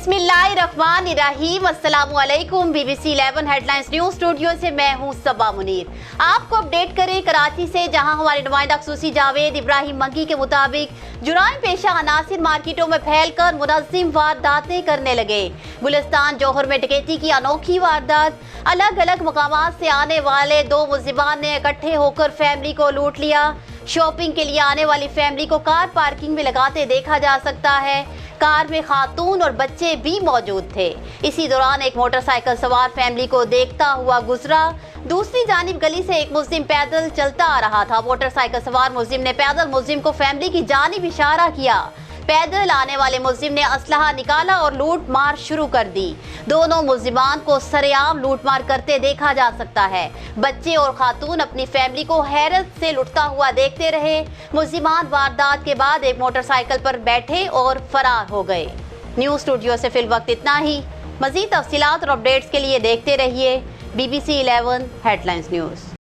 बिस्मिल्लाहिर्रहमानिर्रहीम। अस्सलामुअलैकुम। BBC 11 headlines news studio से मैं हूं सबा मुनीर। आपको अपडेट करें कराची से, जहां हमारे नुमाइंदा खसूसी जावेद इब्राहिम मंगी के मुताबिक जुराइम पेशा अनासिर मार्केटों में फैलकर मुनज़्ज़िम वारदातें करने लगे। गुलिस्तान जौहर में डकैती की अनोखी वारदात। अलग अलग मकामात से आने वाले दो मुलजिमान ने इकट्ठे होकर फैमिली को लूट लिया। शॉपिंग के लिए आने वाली फैमिली को कार पार्किंग में लगाते देखा जा सकता है। कार में खातून और बच्चे भी मौजूद थे। इसी दौरान एक मोटरसाइकिल सवार फैमिली को देखता हुआ गुजरा। दूसरी जानिब गली से एक मुस्लिम पैदल चलता आ रहा था। मोटरसाइकिल सवार मुस्लिम ने पैदल मुस्लिम को फैमिली की जानिब इशारा किया। पैदल आने वाले मुस्लिम ने असलहा निकाला और लूट मार शुरू कर दी। दोनों मुल्जिमान को सरेआम लूट मार करते देखा जा सकता है। बच्चे और खातून अपनी फैमिली को हैरत से लुटता हुआ देखते रहे। मुल्जिमान वारदात के बाद एक मोटरसाइकिल पर बैठे और फरार हो गए। न्यूज़ स्टूडियो से फिल वक्त इतना ही। मज़ीद तफसीलात और अपडेट्स के लिए देखते रहिए BBC 11 हेडलाइंस न्यूज़।